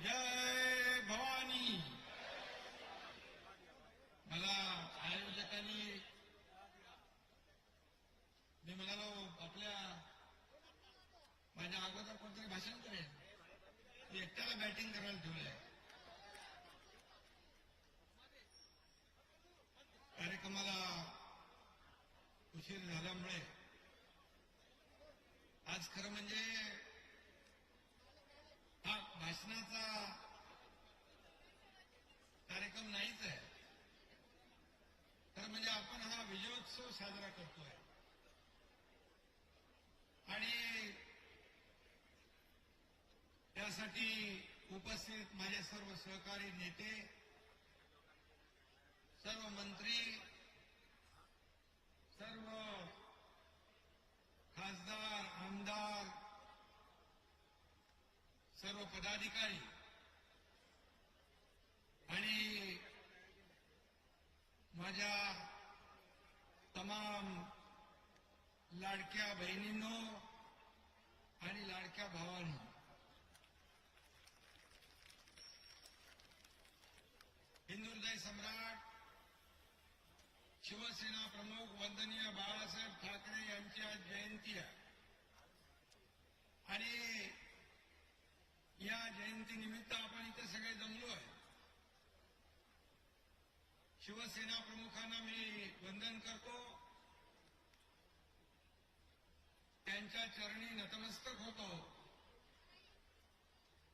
जय भवानी. मला आयोजकांनी मी म्हणालो आपल्या माझ्या अगोदर कोणतरी भाषण करेल, एकट्याला बॅटिंग करायला ठेवलंय. कार्यक्रमाला उशीर झाल्यामुळे आज खरं म्हणजे हा भाषणाचा कार्यक्रम नाहीच आहे. खरं म्हणजे आपण हा विजयोत्सव साजरा करतोय आणि त्यासाठी उपस्थित माझे सर्व सहकारी नेते, सर्व मंत्री, सर्व खासदार, आमदार, सर्व पदाधिकारी आणि माझ्या तमाम लाडक्या बहिणींनो आणि लाडक्या भावांनो, हिंदुहृदय सम्राट शिवसेना प्रमुख वंदनीय बाळासाहेब ठाकरे यांची आज जयंती आहे आणि या जयंतीनिमित्त आपण इथे सगळे जमलो आहे. शिवसेना प्रमुखांना मी वंदन करतो, त्यांच्या चरणी नतमस्तक होतो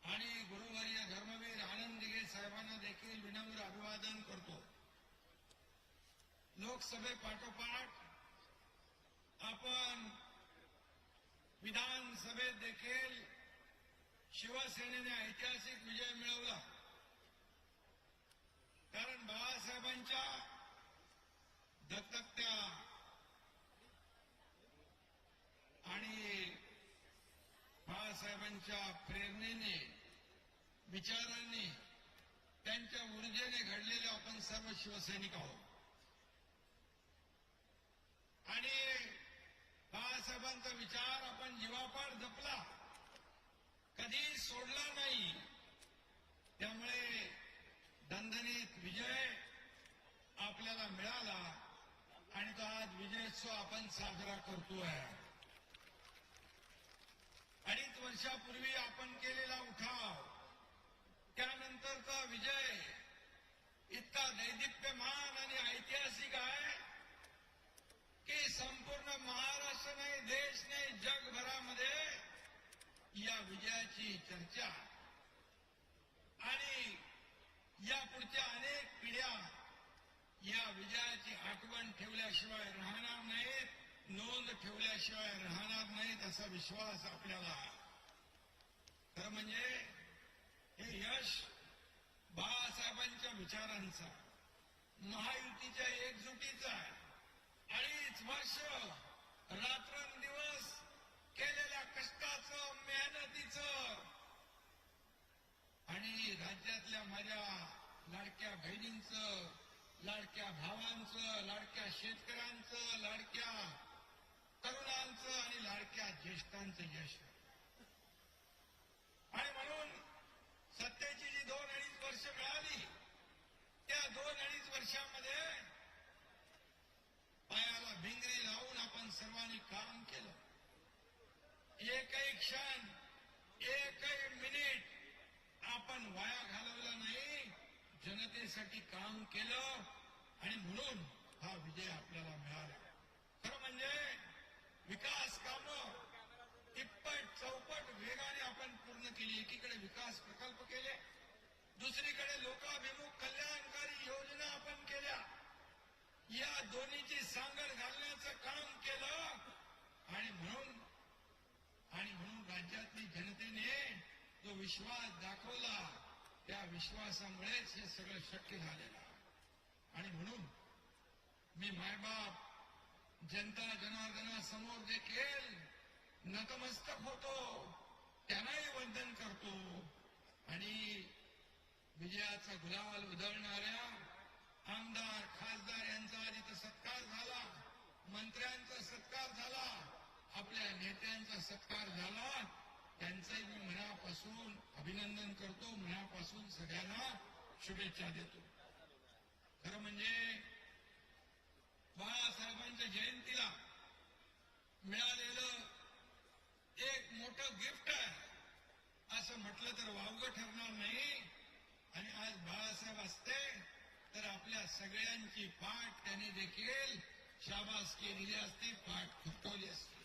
आणि गुरुवर्य धर्मवीर आनंद दिघे साहेबांना देखील विनम्र अभिवादन करतो. लोकसभेपाठोपाठ आपण विधानसभेत देखील शिवसेनेने ऐतिहासिक विजय मिळवला. कारण बाळासाहेबांच्या दत्तकत्या आणि बाळासाहेबांच्या प्रेरणेने, विचारांनी, त्यांच्या ऊर्जेने घडलेले आपण सर्व शिवसैनिक आहोत आणि बाळासाहेबांचा विचार आपण जीवापाड जपला, कधी सोडला नाही. त्यामुळे दणदणीत विजय आपल्याला मिळाला आणि तो आज विजयोत्सव आपण साजरा करतोय. 2.5 वर्षापूर्वी आपण केलेला उठाव, त्यानंतरचा विजय इतका दैदिप्यमान आणि ऐतिहासिक आहे की संपूर्ण महाराष्ट्र नाही, देश नाही, जगभरामध्ये या विजयाची चर्चा आणि या पुढच्या अनेक पिढ्या या विजयाची आठवण ठेवल्याशिवाय राहणार नाहीत, नोंद ठेवल्याशिवाय राहणार नाहीत असा विश्वास आपल्याला. खरं म्हणजे हे यश बाळासाहेबांच्या विचारांचा, महायुतीच्या एकजुटीचा आहे. 2.5 वर्ष रात्रंदिवस केलेल्या कष्टाचं, मेहनतीचं आणि राज्यातल्या माझ्या लाडक्या बहिणींचं, लाडक्या भावांचं, लाडक्या शेतकऱ्यांचं, लाडक्या तरुणांचं आणि लाडक्या ज्येष्ठांचं यश. आणि म्हणून सत्तेची जी 2.5 वर्ष मिळाली, त्या 2.5 वर्षामध्ये पायाला भिंगरी लावून आपण सर्वांनी काम केलं. एकही क्षण, एकही मिनिट आपण वाया घालवला नाही, जनतेसाठी काम केलं आणि म्हणून हा विजय आपल्याला मिळाला. खरं म्हणजे विकास कामं तिप्पट चौपट वेगाने आपण पूर्ण केली. एकीकडे विकास प्रकल्प केले, दुसरीकडे लोकाभिमुख कल्याणकारी योजना आपण केल्या. या दोन्हीची सांगड घालण्याचं काम केलं आणि म्हणून राज्यातली जनतेने जो विश्वास दाखवला, त्या विश्वासामुळेच हे सगळं शक्य झालेलं. आणि म्हणून मी मायबाप, जनता जनार्दनासमोर देखील नतमस्तक होतो, त्यांनाही वंदन करतो आणि विजयाचा गुलाल उधळणाऱ्या आमदार, खासदार यांचा आज इथं सत्कार झाला, मंत्र्यांचा सत्कार झाला, आपल्या नेत्यांचा सत्कार झाला. त्यांचंही मी मनापासून अभिनंदन करतो, मनापासून सगळ्यांना शुभेच्छा देतो. खरं म्हणजे बाळासाहेबांच्या जयंतीला मिळालेलं एक मोठं गिफ्ट आहे असं म्हटलं तर वावगं ठरणार नाही. आणि आज बाळासाहेब असते तर आपल्या सगळ्यांची पाठ त्याने देखील शाबासकी दिली असती, पाठ थुकवली असती.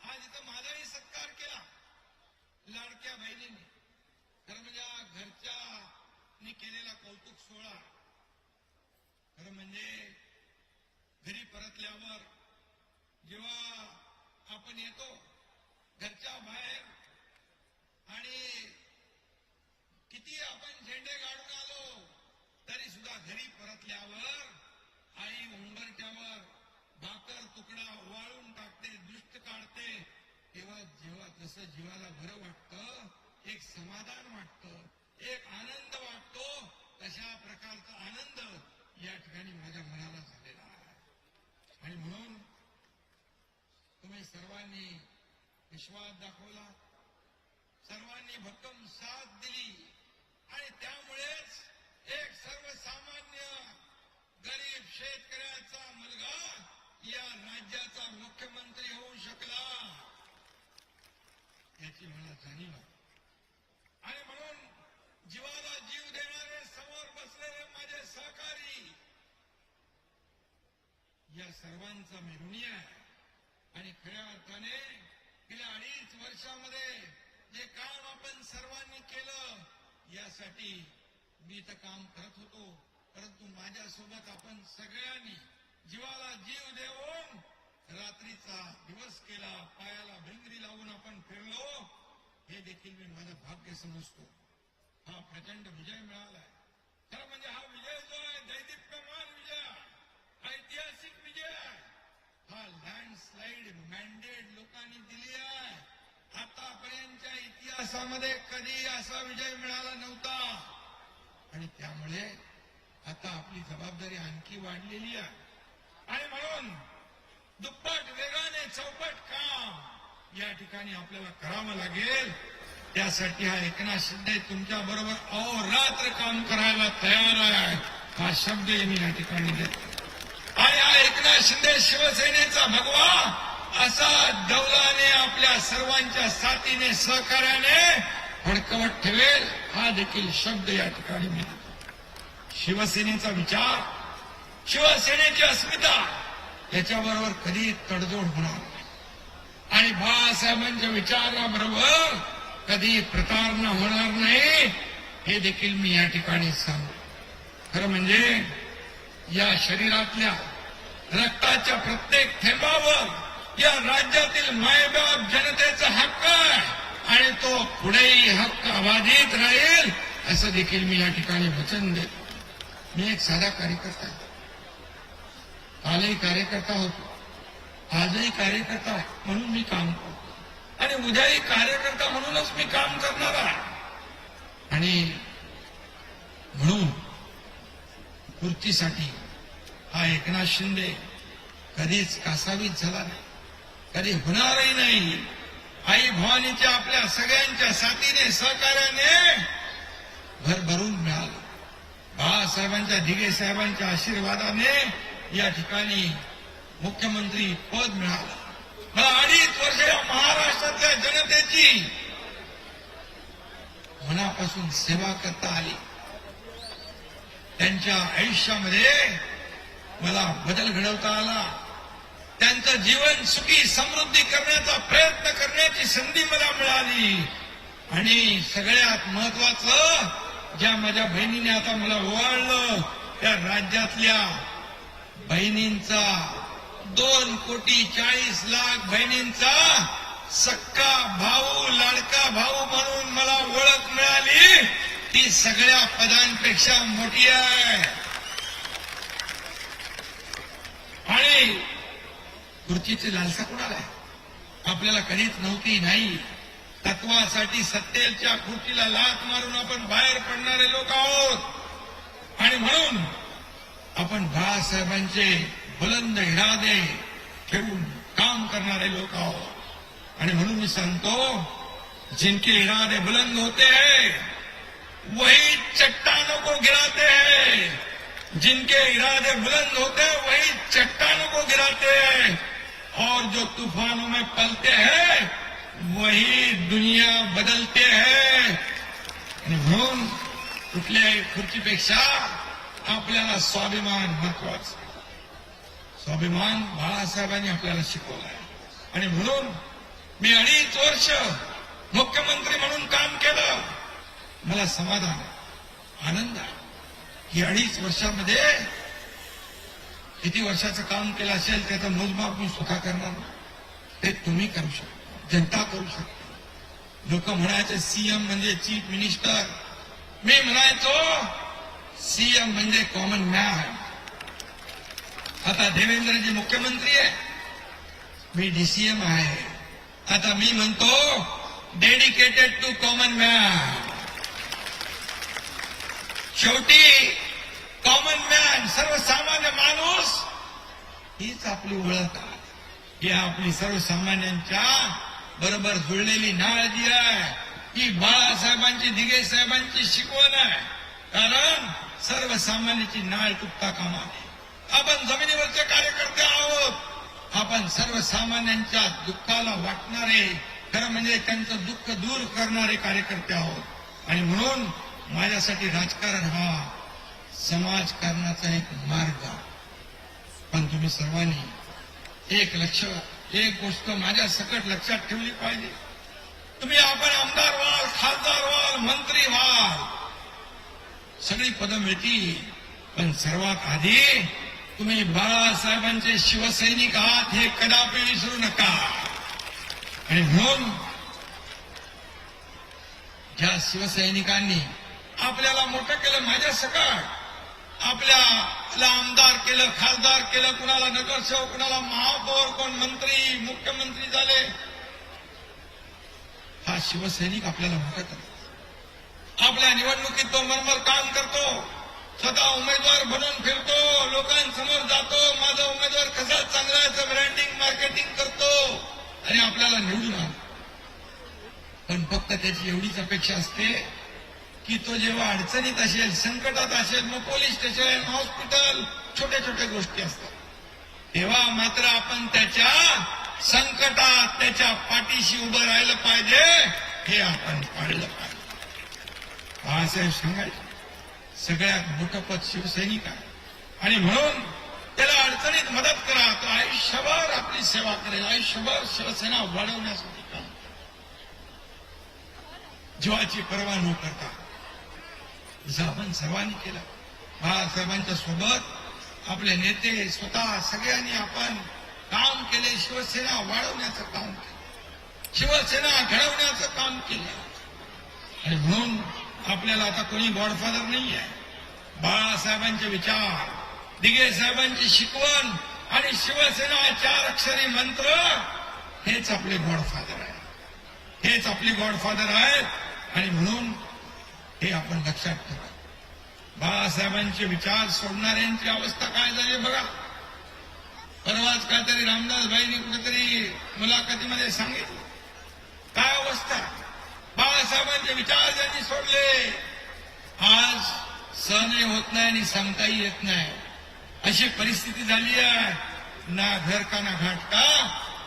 आज इथं माझाही सत्कार केला लाडक्या बहिणींनी. खरं म्हणजे घरच्यानी केलेला कौतुक सोहळा. खरं म्हणजे घरी परतल्यावर जेव्हा आपण येतो घरच्या बाहेर आणि किती आपण झेंडे गाडून आलो तरी सुद्धा घरी परतल्यावर आई उंबरठ्यावर भाकर तुकडा वाळून टाकते, दुष्ट काढते. तेव्हा जेव्हा जसं जीवाला बरं वाटतं, एक समाधान वाटतं, एक आनंद वाटतो, तशा प्रकारचा आनंद या ठिकाणी माझ्या मनाला झालेला आहे. आणि म्हणून तुम्ही सर्वांनी विश्वास दाखवला, सर्वांनी भक्कम साथ दिली आणि त्यामुळेच एक सर्वसामान्य गरीब शेतकऱ्याचा मुलगा या राज्याचा मुख्यमंत्री होऊ शकला याची मला जाणीव आहे. आणि म्हणून जीवाला जीव देणारे समोर बसलेले माझे सहकारी, या सर्वांचा मी ऋणी आहे. आणि खऱ्या अर्थाने गेल्या 2.5 वर्षामध्ये जे काम आपण सर्वांनी केलं यासाठी मी तर काम करत होतो, परंतु माझ्यासोबत आपण सगळ्यांनी जीवाला जीव देऊन रात्रीचा दिवस केला, पायाला भिंगरी लावून आपण फिरलो, हे देखील मी माझं भाग्य समजतो. हा प्रचंड विजय मिळालाय. खरं म्हणजे हा विजय जो आहे दैदिप्यमान विजय, ऐतिहासिक विजय आहे. हा लँडस्लाइड मॅन्डेट लोकांनी दिली आहे. आतापर्यंतच्या इतिहासामध्ये कधी असा विजय मिळाला नव्हता. आणि त्यामुळे आता आपली जबाबदारी आणखी वाढलेली आहे. आणि म्हणून दुप्पट वेगाने चौपट काम या ठिकाणी आपल्याला करावं लागेल. त्यासाठी हा एकनाथ शिंदे तुमच्या बरोबर अहोरात्र काम करायला तयार आहे, हा शब्द मी या ठिकाणी देतो. आणि हा एकनाथ शिंदे शिवसेनेचा भगवा असा डौलाने आपल्या सर्वांच्या साथीने सहकार्याने फडकवत ठेवेल, हा देखील शब्द या ठिकाणी मी देतो. शिवसेनेचा विचार, शिवसेनेची अस्मिता याच्याबरोबर कधी तडजोड होणार नाही. आणि बाळासाहेबांच्या विचाराबरोबर कधी प्रतारणा होणार नाही, हे देखील मी या ठिकाणी सांगतो. खरं म्हणजे या शरीरातल्या रक्ताच्या प्रत्येक थेंबावर या राज्यातील मायबाप जनतेचा हक्क आहे आणि तो पुढेही हक्क अबाधित राहील असं देखील मी या ठिकाणी वचन देतो. मी एक साधा कार्यकर्ता आहे. कालही कार्यकर्ता होतो, आजही कार्यकर्ता आहे म्हणून मी काम करतो आणि उद्याही कार्यकर्ता म्हणूनच मी काम करणार आहे. आणि म्हणून खुर्चीसाठी हा एकनाथ शिंदे कधीच कासावीस झाला नाही, कधी होणारही नाही. आई भवानीच्या आपल्या सगळ्यांच्या साथीने सहकार्याने भरभरून मिळालं. बाळासाहेबांच्या दिघे साहेबांच्या आशीर्वादाने या ठिकाणी मुख्यमंत्री पद मिळालं. मला 2.5 वर्ष या महाराष्ट्रातल्या जनतेची मनापासून सेवा करता आली. त्यांच्या आयुष्यामध्ये मला बदल घडवता आला. त्यांचं जीवन सुखी समृद्धी करण्याचा प्रयत्न करण्याची संधी मला मिळाली. आणि सगळ्यात महत्वाचं, ज्या माझ्या बहिणीने आता मला ओवाळलं, त्या राज्यातल्या बहिणींचा 2,40,00,000 बहिणींचा सक्का भाऊ, लाडका भाऊ म्हणून मला ओळख मिळाली. ती सगळ्या पदांपेक्षा मोठी आहे. आणि खुर्चीची लालसा कोणाला आहे? आपल्याला कधीच नव्हती, नाही. तत्वासाठी सत्तेच्या खुर्चीला लाथ मारून आपण बाहेर पडणारे लोक आहोत. आणि म्हणून आपण बाळासाहेबांचे बुलंद इरादे ठेवून काम करणारे लोक आहोत. आणि म्हणून मी सांगतो, जिनके इरादे बुलंद होते हैं वही चट्टानों को गिराते हैं, जिनके इरादे बुलंद होते हैं वही चट्टानों को गिराते हैं, और जो तूफानों में पलते हैं वही दुनिया बदलते हैं. आणि म्हणून कुठल्याही खुर्चीपेक्षा आपल्याला स्वाभिमान महत्वाचा. स्वाभिमान बाळासाहेबांनी आपल्याला शिकवला आहे. आणि म्हणून मी 2.5 वर्ष मुख्यमंत्री म्हणून काम केलं. मला समाधान आहे, आनंद आहे की 2.5 वर्षामध्ये किती वर्षाचं काम केलं असेल त्याचं मोजमाप मी स्वतः करणार नाही. ते तुम्ही करू शकता, जनता करू शकता. लोक म्हणायचे सीएम म्हणजे चीफ मिनिस्टर, मी म्हणायचो सीएम म्हणजे कॉमन मॅन. आता देवेंद्रजी मुख्यमंत्री आहे, मी डीसीएम आहे. आता मी म्हणतो डेडिकेटेड टू कॉमन मॅन. शेवटी कॉमन मॅन, सर्वसामान्य माणूस हीच आपली ओळख आहे. ही आपली सर्वसामान्यांच्या बरोबर जुळलेली नाळ जी आहे ही बाळासाहेबांची, दिघे साहेबांची शिकवण आहे. कारण सर्वसामान्याची नाळ तुटता कामा नये. आपण जमिनीवरचे कार्यकर्ते आहोत. आपण सर्वसामान्यांच्या दुःखाला वाटणारे, खरं म्हणजे त्यांचं दुःख दूर करणारे कार्यकर्ते आहोत. आणि म्हणून माझ्यासाठी राजकारण हा समाजकारणाचा एक मार्ग. पण तुम्ही सर्वांनी एक गोष्ट माझ्या सकट लक्षात ठेवली पाहिजे. तुम्ही आपण आमदार व्हाल, खासदार व्हाल, मंत्री व्हाल, सगळी पदं मिळतील, पण सर्वात आधी तुम्ही बाळासाहेबांचे शिवसैनिक आहात हे कदापि विसरू नका. आणि म्हणून ज्या शिवसैनिकांनी आपल्याला मोठं केलं, माझ्या सकट आपल्याला आमदार केलं, खासदार केलं, कुणाला नगरसेवक, कुणाला महापौर, कोण मंत्री, मुख्यमंत्री झाले, हा शिवसैनिक आपल्याला मोठं करतो. आपल्या निवडणुकीत तो मरमर काम करतो, स्वतः उमेदवार बनून फिरतो, लोकांसमोर जातो, माझा उमेदवार कसा चांगला याचं ब्रँडिंग मार्केटिंग करतो आणि आपल्याला निवडून आणतो. पण फक्त त्याची एवढीच अपेक्षा असते की तो जेव्हा अडचणीत असेल, संकटात असेल, मग पोलीस स्टेशन, हॉस्पिटल, छोट्या छोट्या गोष्टी असतात, तेव्हा मात्र आपण त्याच्या संकटात त्याच्या पाठीशी उभं राहिलं पाहिजे, हे आपण पाळलं पाहिजे. बाळासाहेब सांगायचे सगळ्यात मोठं पद शिवसैनिक आहे. आणि म्हणून त्याला अडचणीत मदत करा. तो आयुष्यभर आपली सेवा करेल, आयुष्यभर शिवसेना वाढवण्यासाठी काम, जीवाची पर्वा न करता, जसं आपण सर्वांनी केलं. बाळासाहेबांच्या सोबत आपले नेते स्वतः सगळ्यांनी आपण काम केले, शिवसेना वाढवण्याचं काम केलं, शिवसेना घडवण्याचं काम केलं. आणि म्हणून आपल्याला आता कोणी गॉडफादर नाही आहे. बाळासाहेबांचे विचार, दिघे साहेबांची शिकवण आणि शिवसेना 4 अक्षरी मंत्र हेच आपले गॉडफादर आहे, हेच आपले गॉडफादर आहेत. आणि म्हणून हे आपण लक्षात ठेवा. बाळासाहेबांचे विचार सोडणाऱ्यांची अवस्था काय झाली बघा. परवाच काहीतरी रामदासबाईंनी कुठेतरी मुलाखतीमध्ये सांगितलं काय अवस्था. बाळासाहेबांचे विचार ज्यांनी सोडले, आज सहनही होत नाही आणि सांगताही येत नाही, अशी परिस्थिती झाली आहे. ना घर का ना घाट का,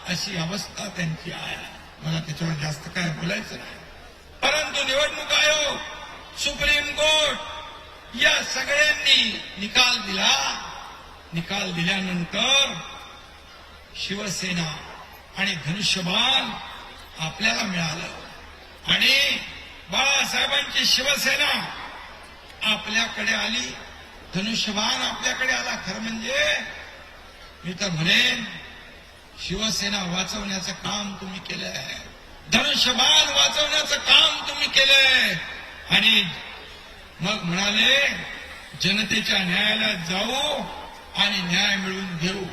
अशी अवस्था त्यांची आहे. मला त्याच्यावर जास्त काय बोलायचं नाही. परंतु निवडणूक आयोग, सुप्रीम कोर्ट या सगळ्यांनी निकाल दिला. निकाल दिल्यानंतर शिवसेना आणि धनुष्यबाण आपल्याला मिळालं आणि बाळासाहेबांची शिवसेना आपल्याकडे आली, धनुष्यबाण आपल्याकडे आला. खरं म्हणजे मी तर म्हणेन शिवसेना वाचवण्याचं काम तुम्ही केलंय, धनुष्यबाण वाचवण्याचं काम तुम्ही केलंय. आणि मग म्हणाले जनतेच्या न्यायालयात जाऊ आणि न्याय मिळवून घेऊ.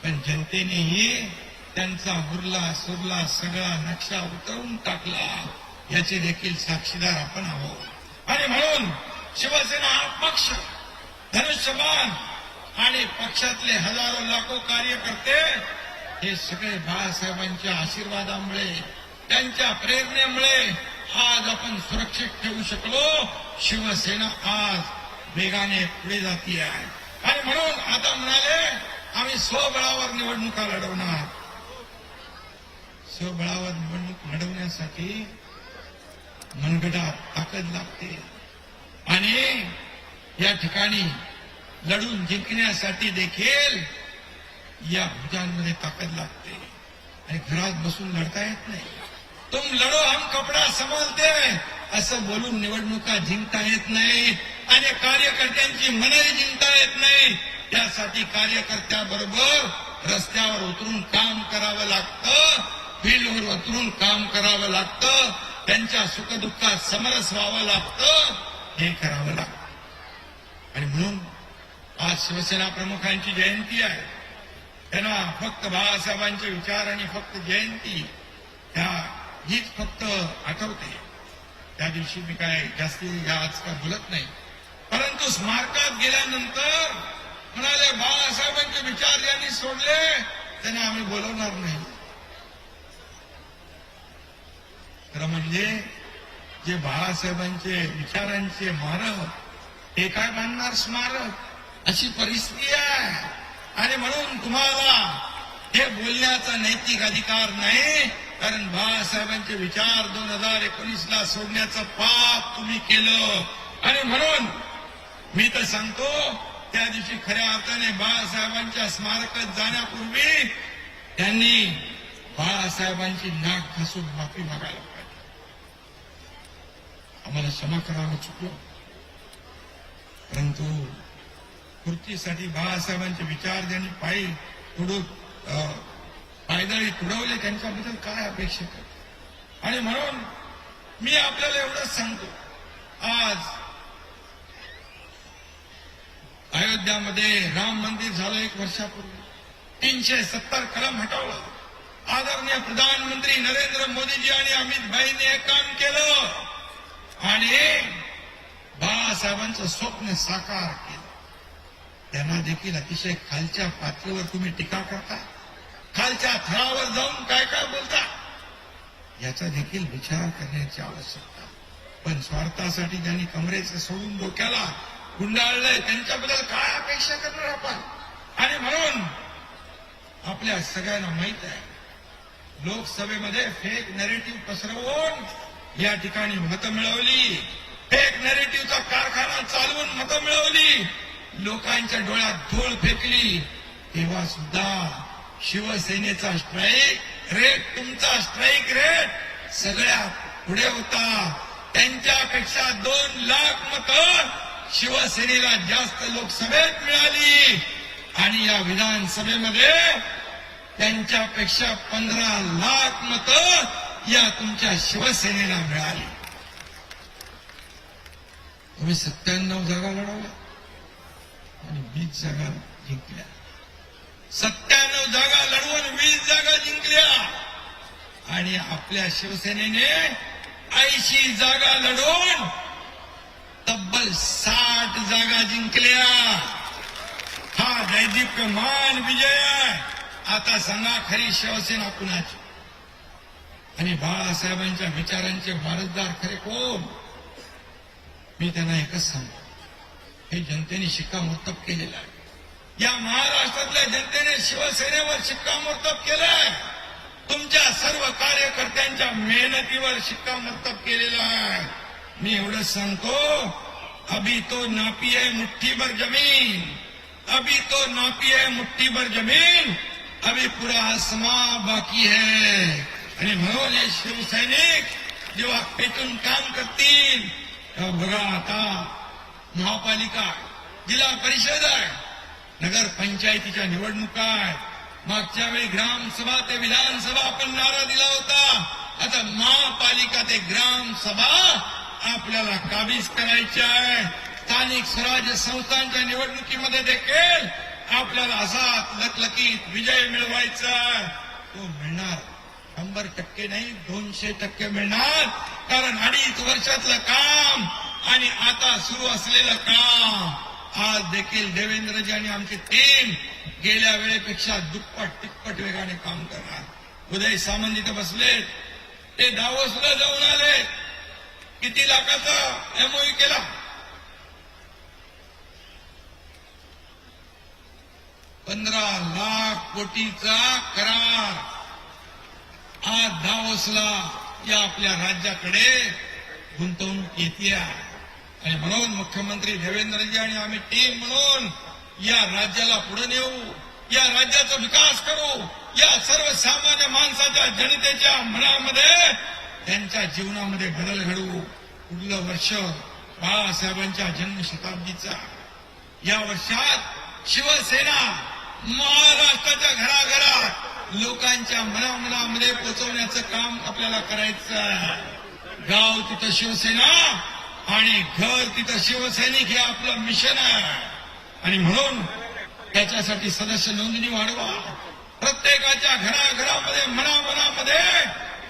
पण जनतेनेही त्यांचा हुरला सुरला सगळा नक्षा उतरवून टाकला, याचे देखील साक्षीदार आपण आहोत. आणि म्हणून शिवसेना हा पक्ष, धनुष्यबाण आणि पक्षातले हजारो लाखो कार्यकर्ते हे सगळे बाळासाहेबांच्या आशीर्वादामुळे, त्यांच्या प्रेरणेमुळे आज आपण सुरक्षित ठेवू शकलो. शिवसेना आज वेगाने पुढे जाती आहे आणि म्हणून आता म्हणाले आम्ही स्वबळावर निवडणुका लढवणार. स्वबळावर निवडणूक लढवण्यासाठी मनगटात ताकद लागते आणि या ठिकाणी लढून जिंकण्यासाठी देखील या भुजांमध्ये ताकद लागते आणि घरात बसून लढता येत नाही. तुम लढो हम कपडा संभालते असं बोलून निवडणुका जिंकता येत नाही आणि कार्यकर्त्यांची मनही जिंकता येत नाही. त्यासाठी कार्यकर्त्याबरोबर रस्त्यावर उतरून काम करावं लागतं, फील्डवर उतरून काम करावं लागतं, त्यांच्या सुखदुःखात समरस व्हावं लागतं, हे करावं लागतं. आणि म्हणून आज शिवसेना प्रमुखांची जयंती आहे. त्यांना फक्त बाळासाहेबांचे विचार आणि फक्त जयंती हीच फक्त आठवते. त्या दिवशी मी काय जास्ती आजकाल बोलत नाही, परंतु स्मारकात गेल्यानंतर म्हणाले बाळासाहेबांचे विचार ज्यांनी सोडले त्यांना आम्ही बोलवणार नाही. खरं म्हणजे जे बाळासाहेबांचे विचारांचे मारक ते काय बांधणार स्मारक, अशी परिस्थिती आहे. आणि म्हणून तुम्हाला हे बोलण्याचा नैतिक अधिकार नाही, कारण बाळासाहेबांचे विचार 2019ला सोडण्याचं पाप तुम्ही केलं. आणि म्हणून मी तर सांगतो त्या दिवशी खऱ्या अर्थाने बाळासाहेबांच्या स्मारकात जाण्यापूर्वी त्यांनी बाळासाहेबांची नाक घासून माफी मागायला पाहिजे. आम्हाला क्षमा करावं चुकलो, परंतु खुर्चीसाठी बाळासाहेबांचे विचार ज्यांनी पायदळी तुडवले त्यांच्याबद्दल काय अपेक्षा करतो. आणि म्हणून मी आपल्याला एवढंच सांगतो, आज अयोध्यामध्ये राम मंदिर झालं 1 वर्षापूर्वी, 370 कलम हटवलं. आदरणीय प्रधानमंत्री नरेंद्र मोदीजी आणि अमित भाईंनी हे काम केलं आणि बाळासाहेबांचं स्वप्न साकार केलं. त्यांना देखील अतिशय खालच्या पातळीवर तुम्ही टीका करता, खालच्या थरावर जाऊन काय काय बोलता, याचा देखील विचार करण्याची आवश्यकता. पण स्वार्थासाठी ज्यांनी कमरेचं सोडून डोक्याला गुंडाळलंय त्यांच्याबद्दल काय अपेक्षा करणार आपण. आणि म्हणून आपल्या सगळ्यांना माहित आहे, लोकसभेमध्ये फेक नॅरेटिव्ह पसरवून या ठिकाणी मतं मिळवली, फेक नॅरेटिव्हचा कारखाना चालवून मतं मिळवली, लोकांच्या डोळ्यात धूळ फेकली. तेव्हा सुद्धा शिवसेनेचा स्ट्राईक रेट, तुमचा स्ट्राईक रेट सगळ्यात पुढे होता. त्यांच्यापेक्षा 2 लाख मतं शिवसेनेला जास्त लोकसभेत मिळाली आणि या विधानसभेमध्ये त्यांच्यापेक्षा 15 लाख मतं या तुमच्या शिवसेनेला मिळाली. तुम्ही 97 जागा लढवल्या आणि 20 जागा जिंकल्या. 97 जागा लढवून 20 जागा जिंकल्या आणि आपल्या शिवसेनेने 80 जागा लढवून तब्बल 60 जागा जिंकल्या. हा दैदिप्यमान विजय आहे. आता सांगा खरी शिवसेना कुणाची आणि बाळासाहेबांच्या विचारांचे वारसदार खरे कोण. मी त्यांना एकच सांगतो, हे जनतेने शिक्कामोर्तब केलेलं आहे. या महाराष्ट्रातल्या जनतेने शिवसेनेवर शिक्कामोर्तब केलंय. तुमच्या सर्व कार्यकर्त्यांच्या मेहनतीवर शिक्कामोर्तब केलेलं आहे. मी एवढंच सांगतो, अभी तो नापी है मुट्ठी भर जमीन, अभी तो नापी है मुट्ठी भर जमीन, अभी पूरा आसमां बाकी है. आणि म्हणून हे शिवसैनिक जेव्हा पेटून काम करतील तेव्हा बघा, आता महापालिका, जिल्हा परिषद आहे, नगर पंचायतीच्या निवडणुका आहे. मागच्या वेळी ग्रामसभा ते विधानसभा आपण नारा दिला होता. आता महापालिका ते ग्रामसभा आपल्याला काबीज करायची आहे. स्थानिक स्वराज्य संस्थांच्या निवडणुकीमध्ये देखील आपल्याला असा लखलखीत विजय मिळवायचा आहे. तो मिळणार 100% नाही, 200% मिळणार. कारण 2.5 वर्षातलं काम आणि आता सुरू असलेलं काम आज देखील देवेंद्रजी आणि आमची टीम गेल्या वेळेपेक्षा दुप्पट तिप्पट वेगाने काम करणार. उदय सामंत इथं बसले, ते दावोसला जाऊन आले. किती लाखाचा एमओयू केला? 15 लाख कोटीचा करार आज दावोसला या आपल्या राज्याकडे गुंतवणूक येते. आणि म्हणून मुख्यमंत्री देवेंद्रजी आणि आम्ही टीम म्हणून या राज्याला पुढे नेऊ, या राज्याचा विकास करू, या सर्वसामान्य माणसाच्या जनतेच्या मनामध्ये त्यांच्या जीवनामध्ये बदल घडवू. पुढलं वर्ष बाळासाहेबांच्या जन्मशताब्दीचा, या वर्षात शिवसेना महाराष्ट्राच्या घराघरात लोकांच्या मनामनामध्ये पोहोचवण्याचं काम आपल्याला करायचं आहे. गाव तिथं शिवसेना आणि घर तिथं शिवसैनिक हे आपलं मिशन आहे. आणि म्हणून त्याच्यासाठी सदस्य नोंदणी वाढवा. प्रत्येकाच्या घराघरामध्ये मनामनामध्ये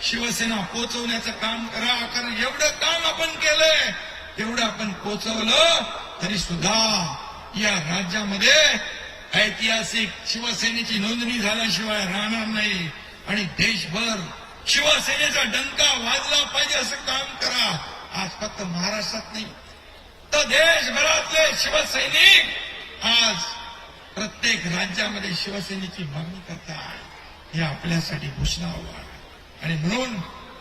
शिवसेना पोहोचवण्याचं काम करा. कारण एवढं काम आपण केलंय, तेवढं आपण पोहोचवलं तरी सुद्धा या राज्यामध्ये ऐतिहासिक शिवसेनेची नोंदणी झाल्याशिवाय राहणार नाही. आणि देशभर शिवसेनेचा डंका वाजला पाहिजे असं काम करा. आज फक्त महाराष्ट्रात नाही तर देशभरातले शिवसैनिक आज प्रत्येक राज्यामध्ये शिवसेनेची मागणी करतात. हे आपल्यासाठी घोषणा हवा. आणि म्हणून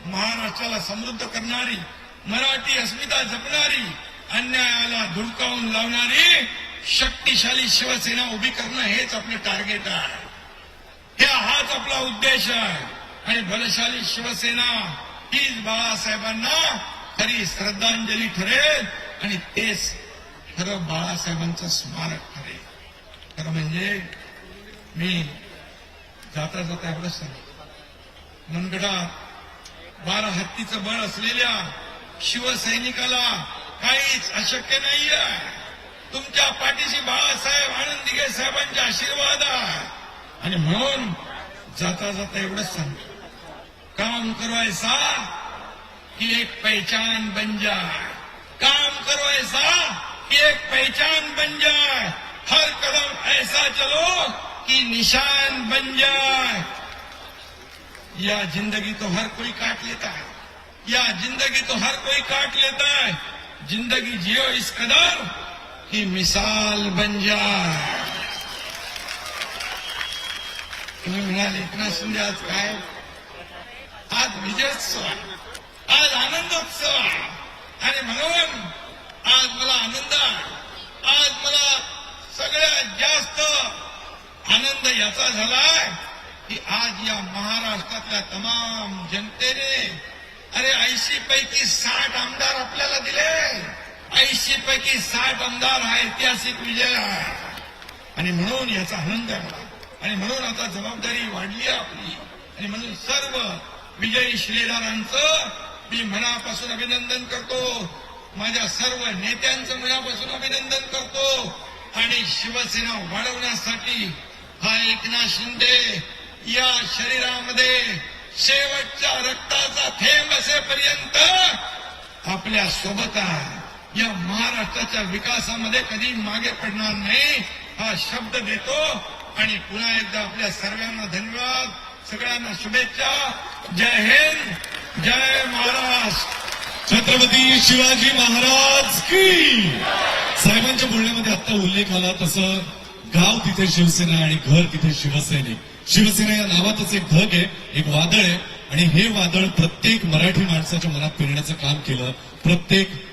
महाराष्ट्राला समृद्ध करणारी, मराठी अस्मिता जपणारी, अन्यायाला धुडकावून लावणारी शक्तिशाली शिवसेना उभी करणं हेच आपलं टार्गेट आहे. हाच आपला उद्देश आहे. आणि बलशाली शिवसेना हीच बाळासाहेबांना खरी श्रद्धांजली ठरेल आणि तेच खरं बाळासाहेबांचं स्मारक ठरेल. खरं म्हणजे मी जाता जाता एवढंच सांगतो, मनगडात 12 हत्तीचं बळ असलेल्या शिवसैनिकाला काहीच अशक्य नाहीये. तुमच्या पाठीशी बाळासाहेब आनंदीगे साहेबांचे आशीर्वाद आहे. आणि म्हणून जाता जाता एवढंच सांगतो, काम करो ऐसा कि एक पहचान बन जाए. काम करो ऐसा कि एक पहचान बन जाए. हर कदम ऐसा चलो कि निशान बन जाए. या जिंदगी तो हर कोई काट लेता है, या जिंदगी तो हर कोई काट लेता है. जिंदगी जियो इस कदर की मिसाल बन जाए. तुम्ही म्हणाले एकनाथ शिंदे आज काय? आज विजयोत्सव आहे, आज आनंदोत्सव आहे. आणि म्हणून आज मला आनंद आहे. आज मला सगळ्यात जास्त आनंद याचा झालाय की आज या महाराष्ट्रातल्या तमाम जनतेने 80 पैकी 60 आमदार आपल्याला दिले. 80 पैकी 60 आमदार हा ऐतिहासिक विजय आहे. आणि म्हणून याचा आनंद आहे मला. आणि म्हणून आता जबाबदारी वाढली आहे आपली. आणि म्हणून सर्व विजयी शिलेदारांचं मी मनापासून अभिनंदन करतो. माझ्या सर्व नेत्यांचं मनापासून अभिनंदन करतो. आणि शिवसेना वाढवण्यासाठी हा एकनाथ शिंदे या शरीरामध्ये शेवटच्या रक्ताचा थेंब असेपर्यंत आपल्या सोबत आहे. या महाराष्ट्राच्या विकासामध्ये कधी मागे पडणार नाही हा शब्द देतो. आणि पुन्हा एकदा आपल्या सर्वांना धन्यवाद, सगळ्यांना शुभेच्छा. जय हिंद, जय महाराष्ट्र. छत्रपती शिवाजी महाराज की. साहेबांच्या बोलण्यामध्ये आता उल्लेख आला तसं गाव तिथे शिवसेना आणि घर तिथे शिवसैनिक. शिवसेना या नावातच एक धग आहे, एक वादळ आहे. आणि हे वादळ प्रत्येक मराठी माणसाच्या मनात पेरण्याचं काम केलं. प्रत्येक